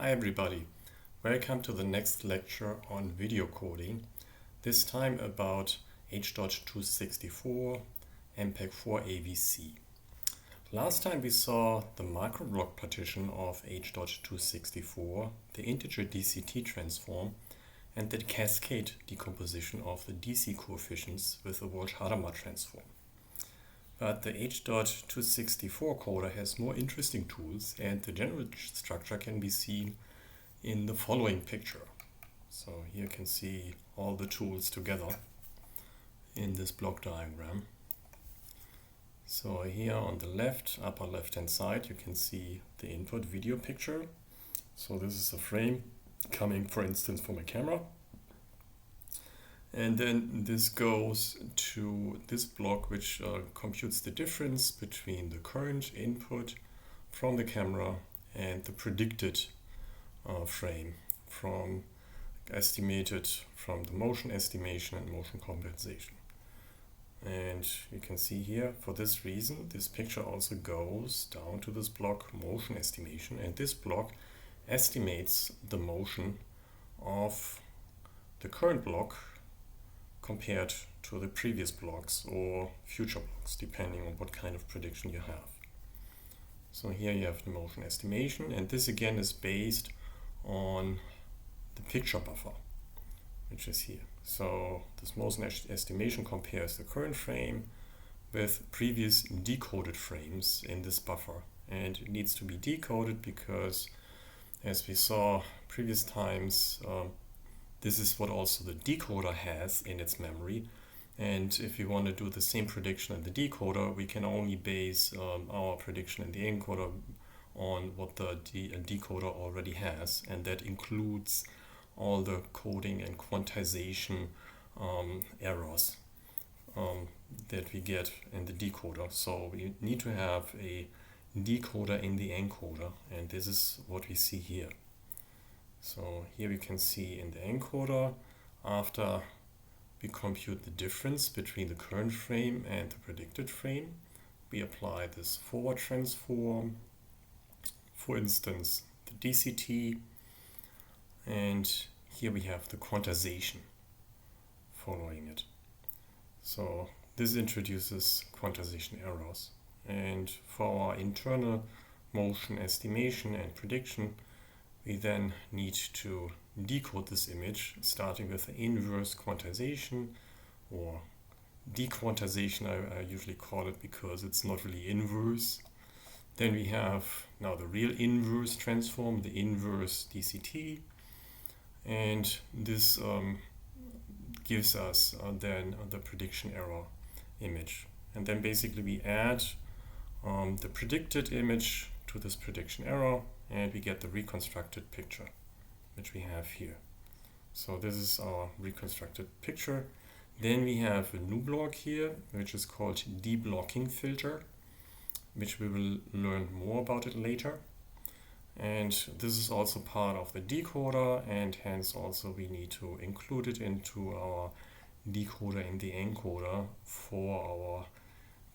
Hi everybody, welcome to the next lecture on video coding, this time about H.264 MPEG-4 AVC. Last time we saw the microblock partition of H.264, the integer DCT transform, and the cascade decomposition of the DC coefficients with the Walsh-Hadamard transform. But the H.264 coder has more interesting tools, and the general structure can be seen in the following picture. So here you can see all the tools together in this block diagram. So here on the left, upper left hand side, you can see the input video picture. So this is a frame coming, for instance, from a camera. And then this goes to this block, which computes the difference between the current input from the camera and the predicted frame estimated from the motion estimation and motion compensation. And you can see here, for this reason, this picture also goes down to this block motion estimation, and this block estimates the motion of the current block compared to the previous blocks or future blocks, depending on what kind of prediction you have. So here you have the motion estimation, and this again is based on the picture buffer, which is here. So this motion estimation compares the current frame with previous decoded frames in this buffer, and it needs to be decoded because, as we saw previous times, this is what also the decoder has in its memory. And if we want to do the same prediction in the decoder, we can only base our prediction in the encoder on what the decoder already has. And that includes all the coding and quantization errors that we get in the decoder. So we need to have a decoder in the encoder, and this is what we see here. So here we can see in the encoder, after we compute the difference between the current frame and the predicted frame, we apply this forward transform, for instance, the DCT, and here we have the quantization following it. So this introduces quantization errors. And for our internal motion estimation and prediction, we then need to decode this image, starting with the inverse quantization, or dequantization I usually call it, because it's not really inverse. Then we have now the real inverse transform, the inverse DCT, and this gives us then the prediction error image. And then basically we add the predicted image to this prediction error, and we get the reconstructed picture, which we have here. So this is our reconstructed picture. Then we have a new block here, which is called Deblocking Filter, which we will learn more about it later. And this is also part of the decoder, and hence also we need to include it into our decoder in the encoder for our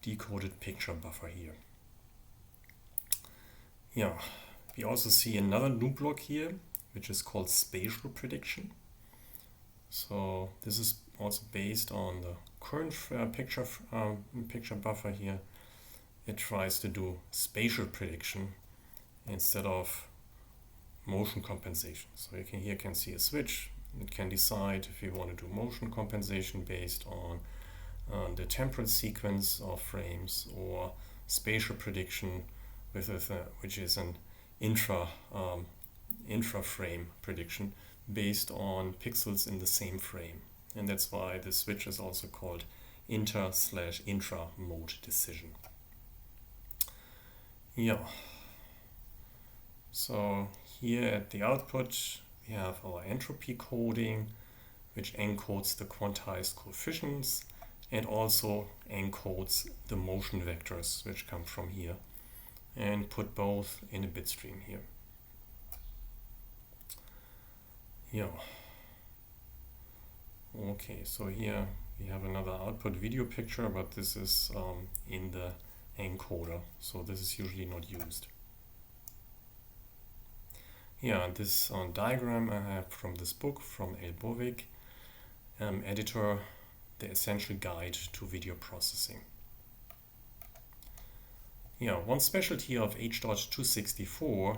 decoded picture buffer here. Yeah. We also see another new block here, which is called Spatial Prediction. So this is also based on the current picture buffer here. It tries to do spatial prediction instead of motion compensation. So you can see a switch. It can decide if you want to do motion compensation based on the temporal sequence of frames, or spatial prediction which is an intra frame prediction based on pixels in the same frame. And that's why the switch is also called inter/intra mode decision. Yeah. So here at the output we have our entropy coding, which encodes the quantized coefficients and also encodes the motion vectors which come from here, and put both in a bit stream here. Yeah. Okay, so here we have another output video picture, but this is in the encoder, so this is usually not used. Yeah, this diagram I have from this book from Elbovic, editor, The Essential Guide to Video Processing. Yeah, one specialty of H.264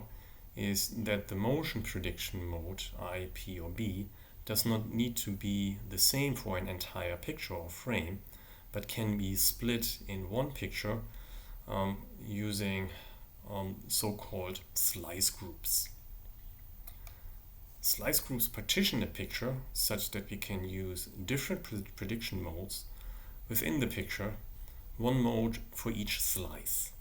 is that the motion prediction mode, I, P, or B, does not need to be the same for an entire picture or frame, but can be split in one picture using so-called slice groups. Slice groups partition a picture such that we can use different prediction modes within the picture, one mode for each slice.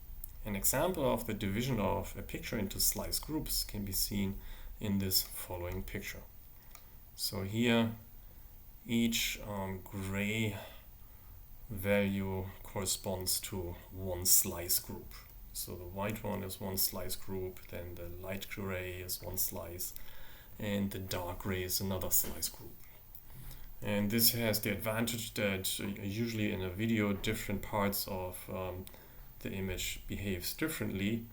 An example of the division of a picture into slice groups can be seen in this following picture. So here each gray value corresponds to one slice group. So the white one is one slice group, then the light gray is one slice, and the dark gray is another slice group. And this has the advantage that usually in a video different parts of the image behaves differently,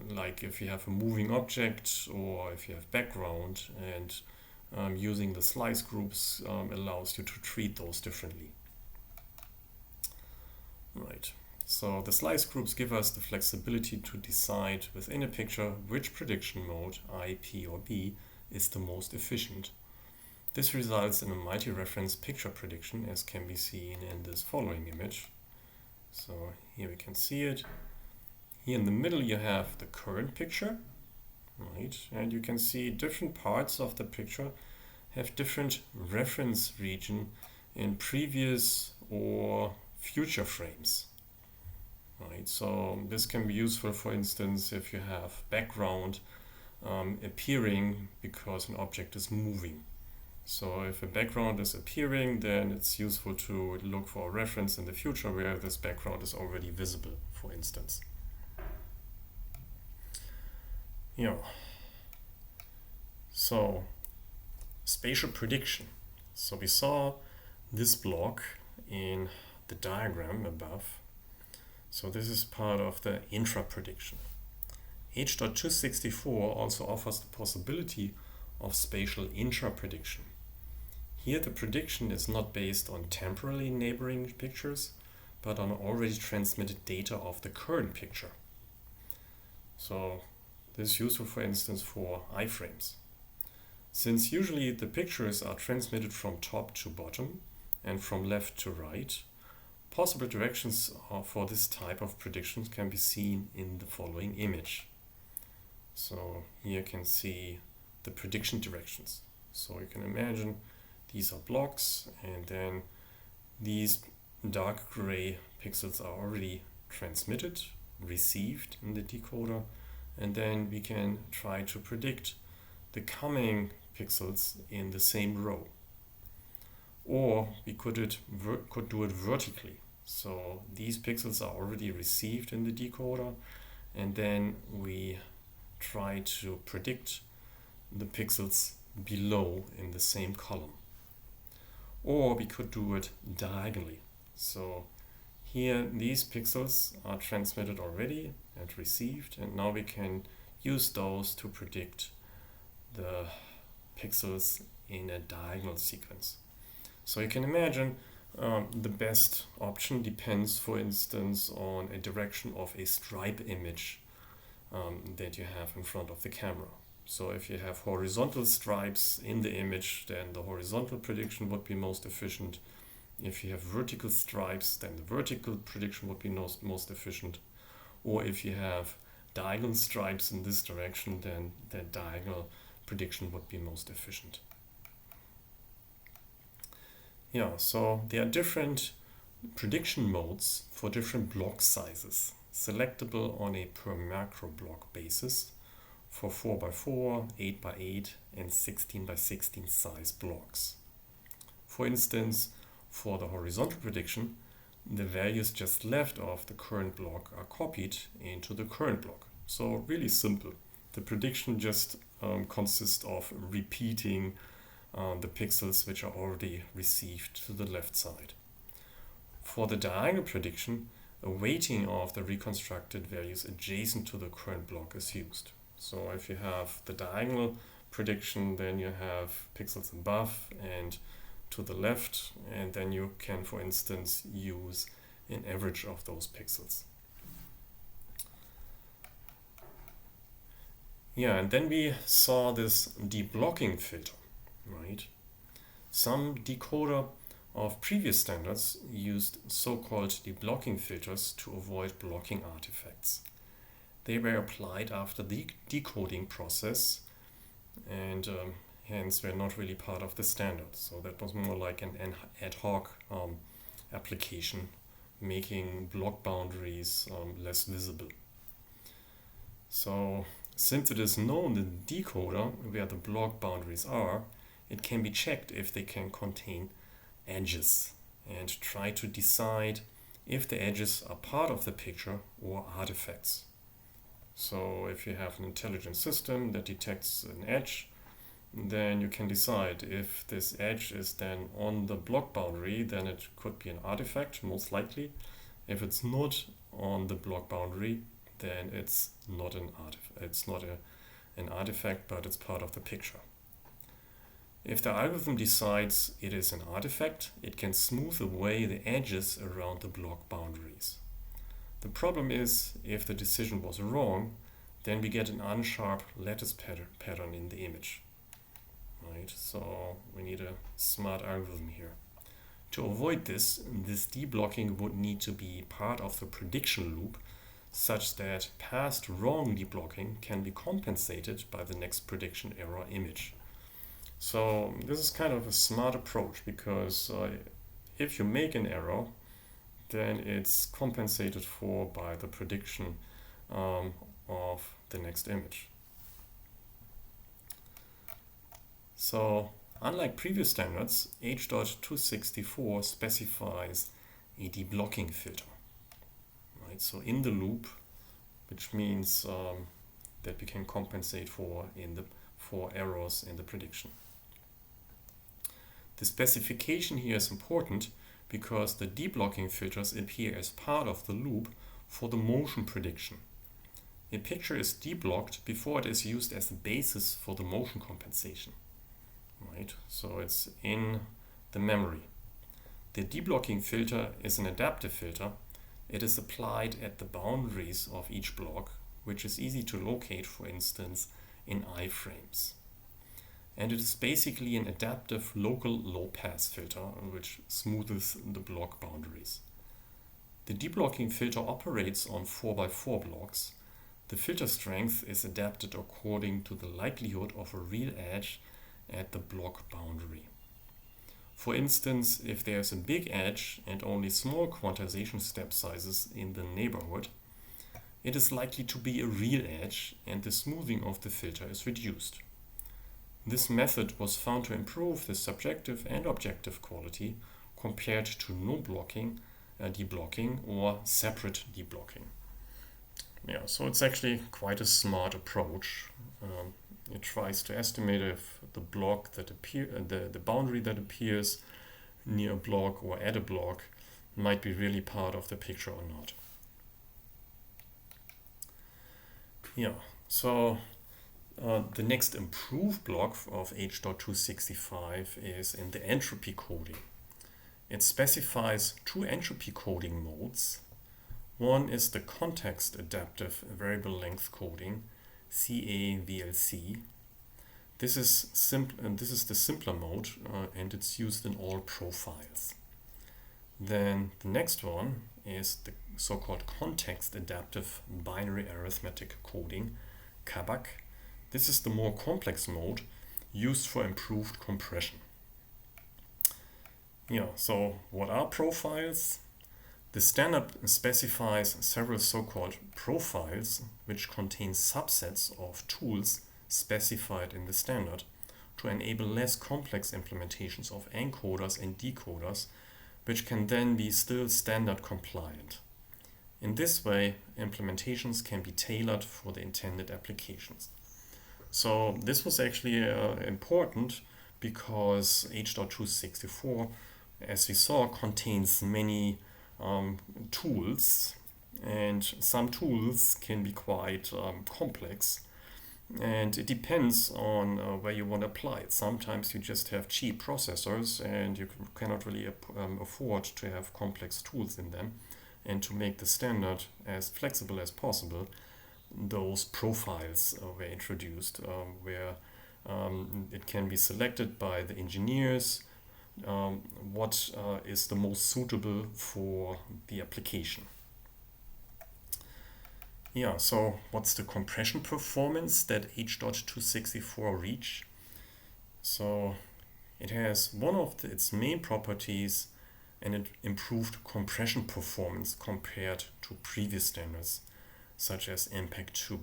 like if you have a moving object or if you have background, and using the slice groups allows you to treat those differently. Right. So the slice groups give us the flexibility to decide within a picture which prediction mode, I, P, or B, is the most efficient. This results in a multi-reference picture prediction, as can be seen in this following image. So here we can see it. Here in the middle you have the current picture, right? And you can see different parts of the picture have different reference region in previous or future frames. Right, so this can be useful, for instance, if you have background appearing because an object is moving. So if a background is appearing, then it's useful to look for a reference in the future where this background is already visible, for instance. Yeah. So spatial prediction. So we saw this block in the diagram above. So this is part of the Intra prediction. H.264 also offers the possibility of spatial Intra prediction. Here the prediction is not based on temporally neighboring pictures, but on already transmitted data of the current picture. So this is useful, for instance, for iframes. Since usually the pictures are transmitted from top to bottom and from left to right, possible directions for this type of predictions can be seen in the following image. So here you can see the prediction directions. So you can imagine these are blocks, and then these dark gray pixels are already transmitted, received in the decoder, and then we can try to predict the coming pixels in the same row. Or we could do it vertically. So these pixels are already received in the decoder, and then we try to predict the pixels below in the same column. Or we could do it diagonally. So here these pixels are transmitted already and received, and now we can use those to predict the pixels in a diagonal sequence. So you can imagine the best option depends, for instance, on a direction of a stripe image that you have in front of the camera. So if you have horizontal stripes in the image, then the horizontal prediction would be most efficient. If you have vertical stripes, then the vertical prediction would be most efficient. Or if you have diagonal stripes in this direction, then the diagonal prediction would be most efficient. Yeah, so there are different prediction modes for different block sizes, selectable on a per macro block basis for 4x4, 8x8, and 16x16 size blocks. For instance, for the horizontal prediction, the values just left of the current block are copied into the current block. So really simple. The prediction just consists of repeating the pixels which are already received to the left side. For the diagonal prediction, a weighting of the reconstructed values adjacent to the current block is used. So if you have the diagonal prediction, then you have pixels above and to the left, and then you can, for instance, use an average of those pixels. Yeah, and then we saw this deblocking filter, right? Some decoder of previous standards used so-called deblocking filters to avoid blocking artifacts. They were applied after the decoding process and hence were not really part of the standard. So that was more like an ad hoc application, making block boundaries less visible. So since it is known in the decoder where the block boundaries are, it can be checked if they can contain edges and try to decide if the edges are part of the picture or artifacts. So if you have an intelligent system that detects an edge, then you can decide if this edge is then on the block boundary, then it could be an artifact, most likely. If it's not on the block boundary, then it's not an artifact. It's not an artifact, but it's part of the picture. If the algorithm decides it is an artifact, it can smooth away the edges around the block boundaries. The problem is, if the decision was wrong, then we get an unsharp lattice pattern in the image. Right? So we need a smart algorithm here. To avoid this deblocking would need to be part of the prediction loop, such that past wrong deblocking can be compensated by the next prediction error image. So this is kind of a smart approach, because if you make an error, then it's compensated for by the prediction of the next image. So unlike previous standards, H.264 specifies a deblocking filter. Right? So in the loop, which means that we can compensate for errors in the prediction. The specification here is important because the deblocking filters appear as part of the loop for the motion prediction. A picture is deblocked before it is used as a basis for the motion compensation. Right? So it's in the memory. The deblocking filter is an adaptive filter. It is applied at the boundaries of each block, which is easy to locate, for instance, in iframes. And it is basically an adaptive local low-pass filter which smooths the block boundaries. The deblocking filter operates on 4x4 blocks. The filter strength is adapted according to the likelihood of a real edge at the block boundary. For instance, if there is a big edge and only small quantization step sizes in the neighborhood, it is likely to be a real edge and the smoothing of the filter is reduced. This method was found to improve the subjective and objective quality compared to no blocking, deblocking, or separate deblocking. Yeah, so it's actually quite a smart approach. It tries to estimate if the block that the boundary that appears near a block or at a block might be really part of the picture or not. Yeah, so the next improved block of H.265 is in the entropy coding. It specifies two entropy coding modes. One is the context adaptive variable length coding, CAVLC. This is the simpler mode and it's used in all profiles. Then the next one is the so-called context adaptive binary arithmetic coding, CABAC. This is the more complex mode used for improved compression. Yeah, so what are profiles? The standard specifies several so-called profiles which contain subsets of tools specified in the standard to enable less complex implementations of encoders and decoders, which can then be still standard compliant. In this way, implementations can be tailored for the intended applications. So this was actually important because H.264, as we saw, contains many tools, and some tools can be quite complex. And it depends on where you want to apply it. Sometimes you just have cheap processors and you cannot really afford to have complex tools in them. And to make the standard as flexible as possible, those profiles were introduced where it can be selected by the engineers what is the most suitable for the application. Yeah, so what's the compression performance that H.264 reach? So it has one of its main properties an improved compression performance compared to previous standards, such as MPEG-2.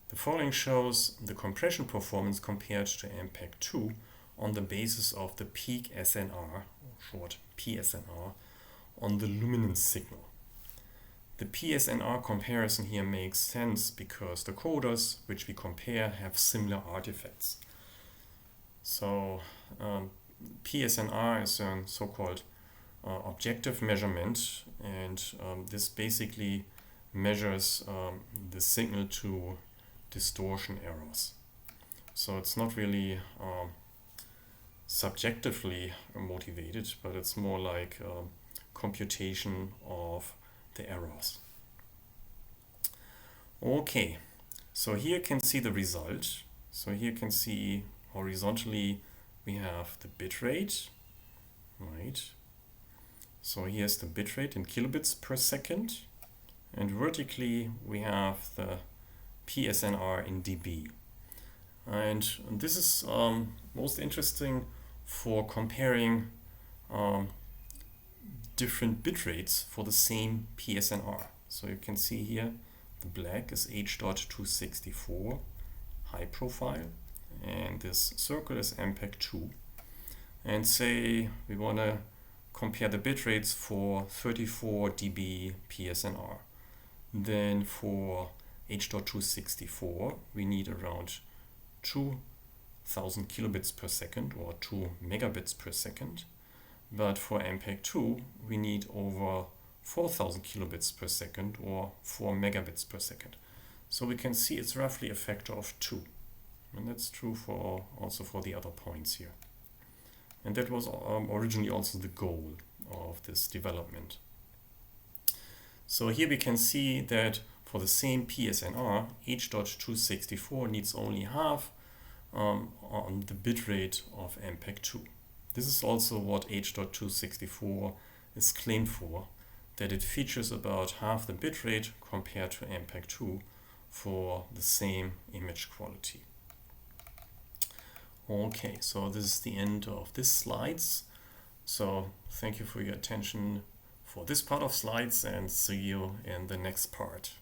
The following shows the compression performance compared to MPEG-2 on the basis of the peak SNR, short PSNR, on the luminance signal. The PSNR comparison here makes sense because the coders which we compare have similar artifacts. So PSNR is a so-called objective measurement, and this basically measures the signal to distortion errors. So it's not really subjectively motivated, but it's more like computation of the errors. Okay, so here you can see the result. So here you can see horizontally we have the bit rate, right? So here's the bit rate in kilobits per second, and vertically we have the PSNR in dB. And this is most interesting for comparing different bit rates for the same PSNR. So you can see here the black is H.264 high profile, and this circle is MPEG-2. And say we want to compare the bit rates for 34 dB PSNR. Then for H.264 we need around 2000 kilobits per second or 2 megabits per second. But for MPEG-2 we need over 4000 kilobits per second or 4 megabits per second. So we can see it's roughly a factor of 2. And that's true for also for the other points here. And that was originally also the goal of this development. So here we can see that for the same PSNR, H.264 needs only half on the bit rate of MPEG-2. This is also what H.264 is claimed for, that it features about half the bit rate compared to MPEG-2 for the same image quality. Okay, so this is the end of this slides. So thank you for your attention for this part of slides, and see you in the next part.